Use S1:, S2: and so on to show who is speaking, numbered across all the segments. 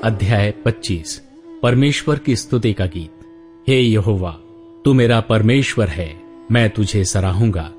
S1: अध्याय 25। परमेश्वर की स्तुति का गीत। हे यहोवा, तू मेरा परमेश्वर है, मैं तुझे सराहूंगा।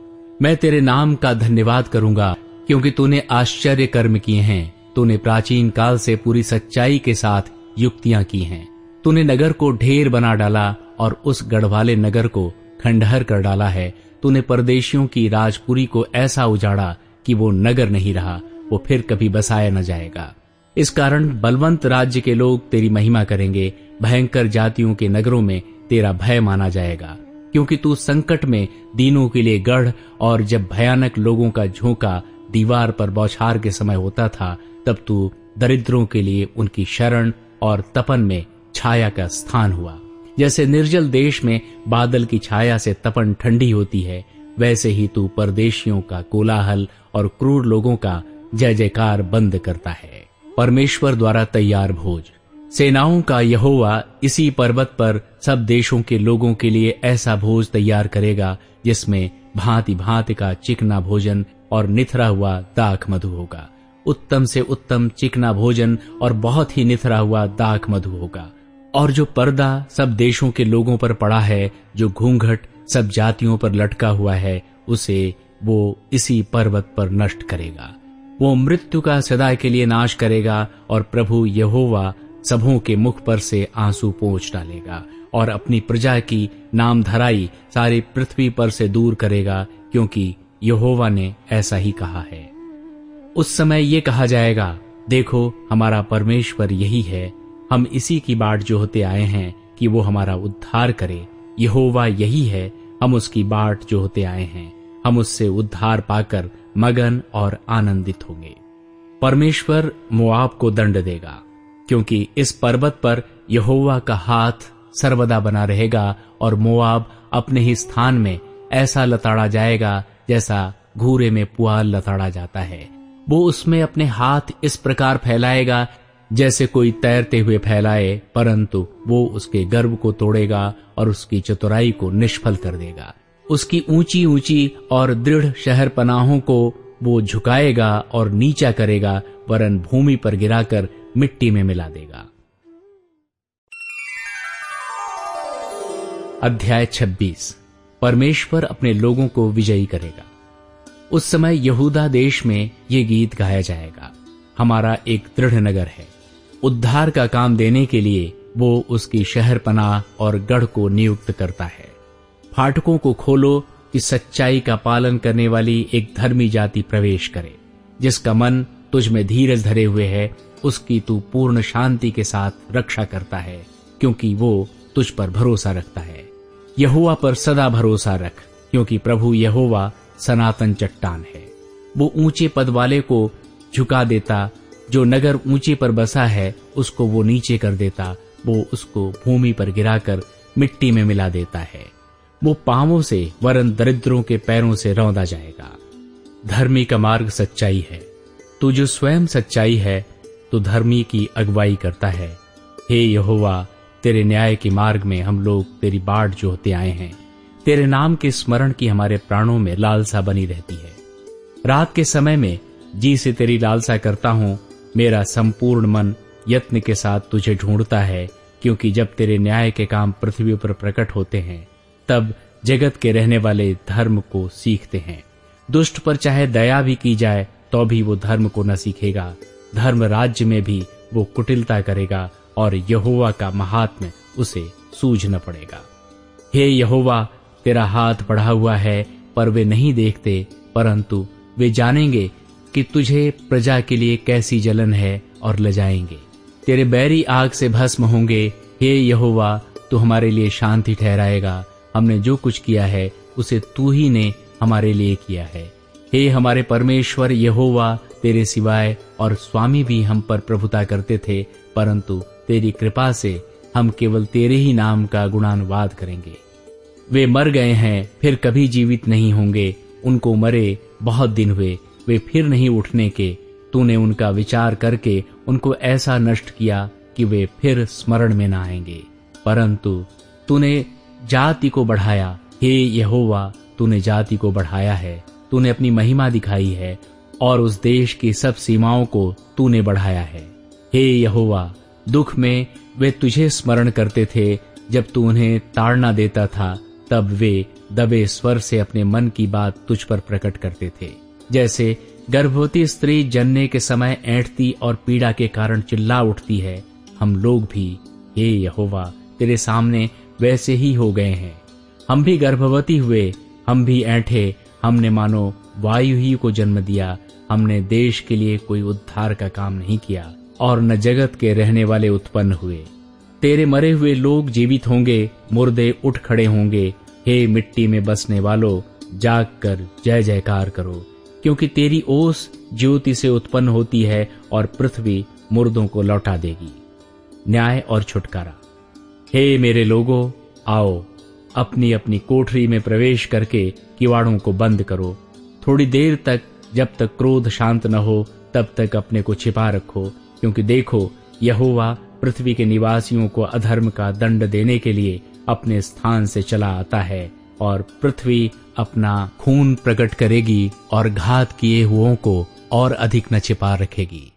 S1: मैं तेरे नाम का धन्यवाद करूंगा, क्योंकि तूने आश्चर्य कर्म किए हैं। तूने प्राचीन काल से पूरी सच्चाई के साथ युक्तियां की हैं। तूने नगर को ढेर बना डाला और उस गढ़वाले नगर को खंडहर कर डाला है। तूने परदेशियों की राजपुरी को ऐसा उजाड़ा कि वो नगर नहीं रहा, वो फिर कभी बसाया न जाएगा। इस कारण बलवंत राज्य के लोग तेरी महिमा करेंगे। भयंकर जातियों के नगरों में तेरा भय माना जाएगा, क्योंकि तू संकट में दीनों के लिए गढ़, और जब भयानक लोगों का झोंका दीवार पर बौछार के समय होता था, तब तू दरिद्रों के लिए उनकी शरण और तपन में छाया का स्थान हुआ। जैसे निर्जल देश में बादल की छाया से तपन ठंडी होती है, वैसे ही तू परदेशियों का कोलाहल और क्रूर लोगों का जय जयकार बंद करता है। परमेश्वर द्वारा तैयार भोज। सेनाओं का यहोवा इसी पर्वत पर सब देशों के लोगों के लिए ऐसा भोज तैयार करेगा, जिसमें भांति भांति का चिकना भोजन और निथरा हुआ दाख मधु होगा। उत्तम से उत्तम चिकना भोजन और बहुत ही निथरा हुआ दाख मधु होगा। और जो पर्दा सब देशों के लोगों पर पड़ा है, जो घूंघट सब जातियों पर लटका हुआ है, उसे वो इसी पर्वत पर नष्ट करेगा। वो मृत्यु का सदा के लिए नाश करेगा, और प्रभु यहोवा सबों के मुख पर से आंसू पोंछ डालेगा और अपनी प्रजा की नामधराई सारी पृथ्वी पर से दूर करेगा, क्योंकि यहोवा ने ऐसा ही कहा है। उस समय ये कहा जाएगा, देखो हमारा परमेश्वर यही है, हम इसी की बाट जोहते आए हैं कि वो हमारा उद्धार करे। यहोवा यही है, हम उसकी बाट जोहते आए हैं, हम उससे उद्धार पाकर मगन और आनंदित होंगे। परमेश्वर मोआब को दंड देगा, क्योंकि इस पर्वत पर यहोवा का हाथ सर्वदा बना रहेगा, और मोआब अपने ही स्थान में ऐसा लताड़ा जाएगा जैसा घूरे में पुआल लताड़ा जाता है। वो उसमें अपने हाथ इस प्रकार फैलाएगा जैसे कोई तैरते हुए फैलाए, परंतु वो उसके गर्व को तोड़ेगा और उसकी चतुराई को निष्फल कर देगा। उसकी ऊंची ऊंची और दृढ़ शहर पनाहों को वो झुकाएगा और नीचा करेगा, वरन भूमि पर गिराकर मिट्टी में मिला देगा। अध्याय 26। परमेश्वर अपने लोगों को विजयी करेगा। उस समय यहूदा देश में ये गीत गाया जाएगा, हमारा एक दृढ़ नगर है। उद्धार का काम देने के लिए वो उसकी शहर पनाह और गढ़ को नियुक्त करता है। फाटकों को खोलो कि सच्चाई का पालन करने वाली एक धर्मी जाति प्रवेश करे। जिसका मन तुझ में धीरज धरे हुए है, उसकी तू पूर्ण शांति के साथ रक्षा करता है, क्योंकि वो तुझ पर भरोसा रखता है। यहोवा पर सदा भरोसा रख, क्योंकि प्रभु यहोवा सनातन चट्टान है। वो ऊंचे पद वाले को झुका देता, जो नगर ऊंचे पर बसा है उसको वो नीचे कर देता। वो उसको भूमि पर गिराकर मिट्टी में मिला देता है। वो पांवों से वरन दरिद्रों के पैरों से रौंदा जाएगा। धर्मी का मार्ग सच्चाई है। तू जो स्वयं सच्चाई है, तो धर्मी की अगुवाई करता है। हे यहोवा, तेरे न्याय के मार्ग में हम लोग तेरी बाट जोहते आए हैं। तेरे नाम के स्मरण की हमारे प्राणों में लालसा बनी रहती है। रात के समय में जी से तेरी लालसा करता हूँ। मेरा संपूर्ण मन यत्न के साथ तुझे ढूंढता है, क्योंकि जब तेरे न्याय के काम पृथ्वी पर प्रकट होते हैं, तब जगत के रहने वाले धर्म को सीखते हैं। दुष्ट पर चाहे दया भी की जाए, तो भी वो धर्म को न सीखेगा। धर्म राज्य में भी वो कुटिलता करेगा, और यहोवा का महात्म्य उसे सूझ न पड़ेगा। हे यहोवा, तेरा हाथ बढ़ा हुआ है, पर वे नहीं देखते, परंतु वे जानेंगे कि तुझे प्रजा के लिए कैसी जलन है, और लजाएंगे। तेरे बैरी आग से भस्म होंगे। हे यहोवा, तू हमारे लिए शांति ठहराएगा। हमने जो कुछ किया है उसे तू ही ने हमारे लिए किया है। हे हमारे परमेश्वर यहोवा, तेरे सिवाय और स्वामी भी हम पर प्रभुता करते थे, परंतु तेरी कृपा से हम केवल तेरे ही नाम का गुणानुवाद करेंगे। वे मर गए हैं, फिर कभी जीवित नहीं होंगे। उनको मरे बहुत दिन हुए, वे फिर नहीं उठने के। तूने उनका विचार करके उनको ऐसा नष्ट किया कि वे फिर स्मरण में न आएंगे। परंतु तूने जाति को बढ़ाया। हे यहोवा, तूने जाति को बढ़ाया है। तूने अपनी महिमा दिखाई है, और उस देश की सब सीमाओं को तूने बढ़ाया है। हे यहोवा, दुख में वे तुझे स्मरण करते थे। जब तू उन्हें ताड़ना देता था तब वे दबे स्वर से अपने मन की बात तुझ पर प्रकट करते थे। जैसे गर्भवती स्त्री जनने के समय ऐंठती और पीड़ा के कारण चिल्ला उठती है, हम लोग भी हे यहोवा तेरे सामने वैसे ही हो गए हैं। हम भी गर्भवती हुए, हम भी ऐंठे, हमने मानो वायु ही को जन्म दिया। हमने देश के लिए कोई उद्धार का काम नहीं किया और न जगत के रहने वाले उत्पन्न हुए। तेरे मरे हुए लोग जीवित होंगे, मुर्दे उठ खड़े होंगे। हे मिट्टी में बसने वालों, जाग कर जय जयकार करो, क्योंकि तेरी ओस ज्योति से उत्पन्न होती है और पृथ्वी मुर्दों को लौटा देगी। न्याय और छुटकारा। हे मेरे लोगों, आओ अपनी अपनी कोठरी में प्रवेश करके किवाड़ों को बंद करो। थोड़ी देर तक, जब तक क्रोध शांत न हो, तब तक अपने को छिपा रखो, क्योंकि देखो यहोवा पृथ्वी के निवासियों को अधर्म का दंड देने के लिए अपने स्थान से चला आता है और पृथ्वी अपना खून प्रकट करेगी और घात किए हुओं को और अधिक न छिपा रखेगी।